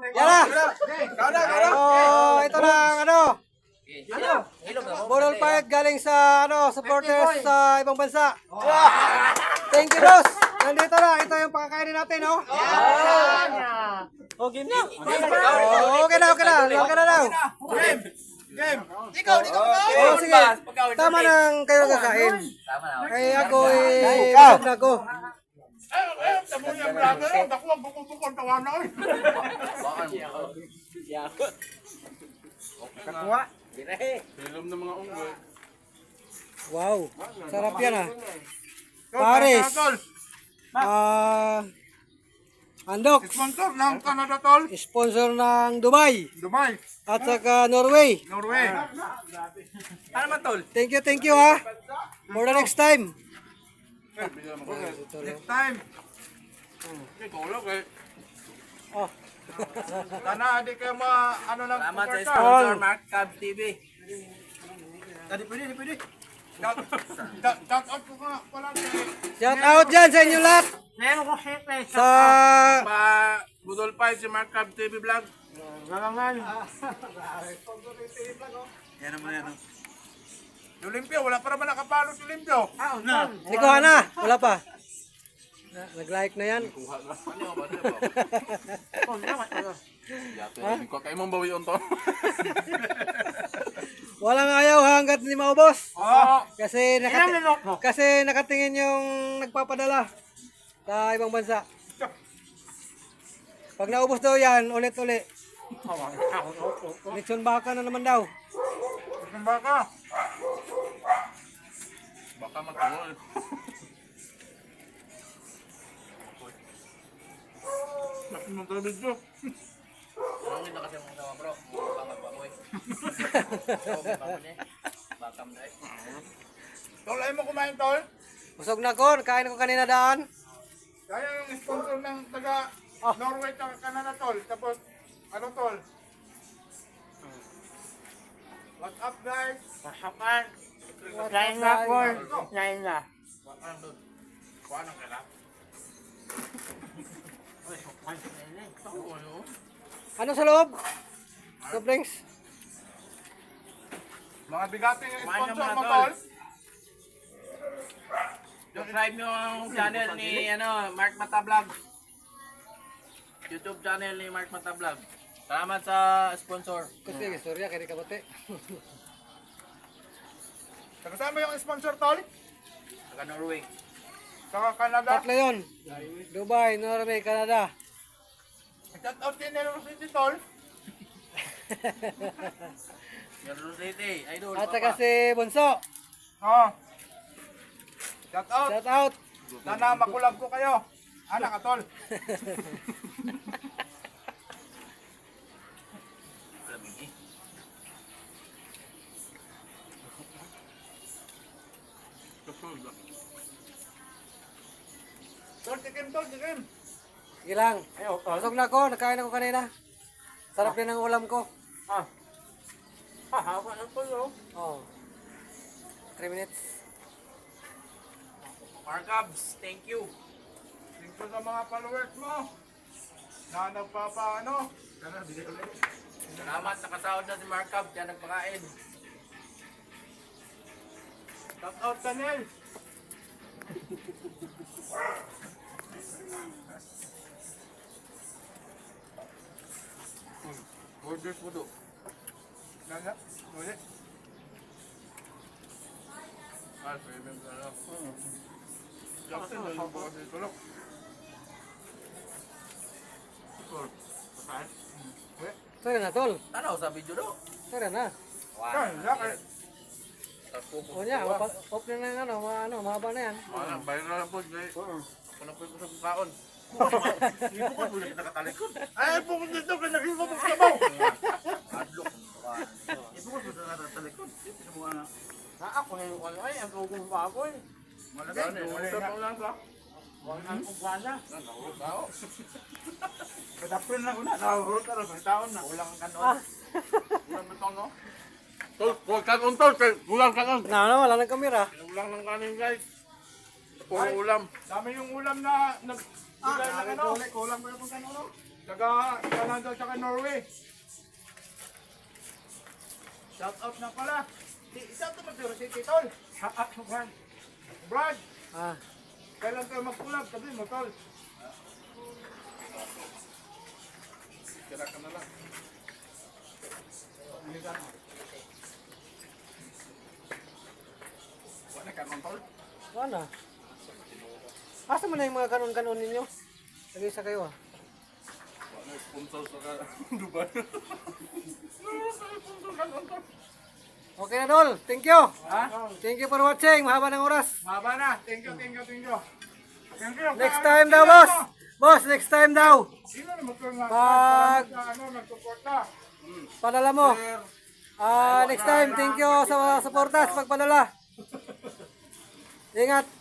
Yan na. Oh, ito na ang ano. Moral fight galing sa supporters sa ibang bansa. Thank you, boss. Nandito na. Ito yung pakakainin natin, oh. Okay na. Okay na daw. Game. Oh, sige. Tama nang kayo kakain. Kaya ako busog na ako. Tamo niya vlogger. Ako ang bukod-bukod tawanan. Kakuha. Film ng mga unggoy. Wow. Sarap yan, ah. Paris. Andok. Sponsor ng Canada tol. Sponsor ng Dubai. Dubai. At saka Norway. Norway. Ano man tol? Thank you, ha. For the next time. Next time. Kulog eh. Oh. Sana di kayo ano ng Salamat sa suporta. sponsor Mark Cab TV. Pwede. Shout out ko nga pala kay Shout out dyan sa inyo lahat. Meron ko siyempre. Sa... Pa Budol 5 si Mark Cab TV vlog. Yan naman yan. Yung Limpyo, wala pa naman nakapalo si Limpyo. Hindi ko na. Wala pa. Nag-like na yan. Kayo mong bawi on to. Walang ayaw hanggat hindi maubos. Oo. Kasi nakatingin yung nagpapadala sa ibang bansa. Pag naubos daw yan, ulit-ulit. Lechon baka na naman daw. Ang baka. Baka magkuhol. Bakit mo tayo video? Ano na kasi mong sama bro? Pangagbaboy. Bakam na eh. Tol, ayaw mo kumain tol? Busog na ko. Kain ko kanina daan. Kaya yung sponsor ng taga Norway taga Canada tol. Tapos, ano tol? What's up guys? Pasakan. Kain na po. Kain na. Kuha ng kala. Ano sa loob? Soft drinks. Mga bigating yung Kumain sponsor naman, mo tol. tol. Subscribe nyo ang channel ni Mark Mata Vlog. YouTube channel ni Mark Mata Vlog. Salamat sa sponsor. Kasi istorya kaya di kabote. Kasama yung sponsor tol? Taga Norway. Sa Canada. Tatlo yun. Dubai, Norway, Canada. Shout out din Nero City tol. Meron City. Idol. At saka si Bunso. Oo. Shout out. Shout out. Sana makulab ko kayo. Anak ka tol. Tol, tikim. Sige lang. Busog na ako. Nakain ako kanina. Sarap din ang ulam ko. Haba ng pulo. Oh. 3 minutes. Mark Cabs, thank you. Thank you sa mga followers mo. Na nagpapaano. Salamat, nakasahod na si Mark Cab, dyan nagpakain. Shout out Daniel. Orders mo do. Nana, ulit. Ah, pwede mo na lang. Jackson, doon po kasi tulog. Sorry na, tol. Ano sa video do? Sorry na. O niya, off na ng mahaba na yan. Bayar na lang po, Jay. Ako na po yung kusang kaon. Hindi po ko ulit nakatalikod. Ay, po ko dito, kanagin mo sa sabaw. Adlock. Hindi po ko nakatalikod. Ito mo na. Ako na yung ano ay, ang kugong baboy. Malagay, usap ang lasa. Huwag na kong plana. Nahulog tao. Kadapin na ko na, nahulog ka rin. May taon na, ulang kanon. Ulang betong, no? Tol, huwag kanon, tol. Ulang kanon. Wala nang kamera. Ulang ng kanin, guys. Puro ulam. Dami yung ulam na nagbigay na ano. Kulang ko yung kanon, no? Taga Canada tsaka Norway. Shout out na pala. Isa to magturo si Tol. Shout out to Brad. Brad, Ah. kailan kayo mag-collab? Sabi mo, Tol. Kira ka na lang. Wala ka ng Tol. Wala. Asa mo na yung mga kanon-kanon ninyo? Lagay sa kayo ah. Wala sponsor sa Dubai. Okay na Dol, thank you. Ha? Thank you for watching, mahaba ng oras. Mahaba na. Thank you. Thank you. Next time daw boss. Boss, next time daw. Sino naman ito nga? Pag- Nagsuporta. Padala mo. Sir. Next time, thank you sa suporta sa pagpadala. Ingat.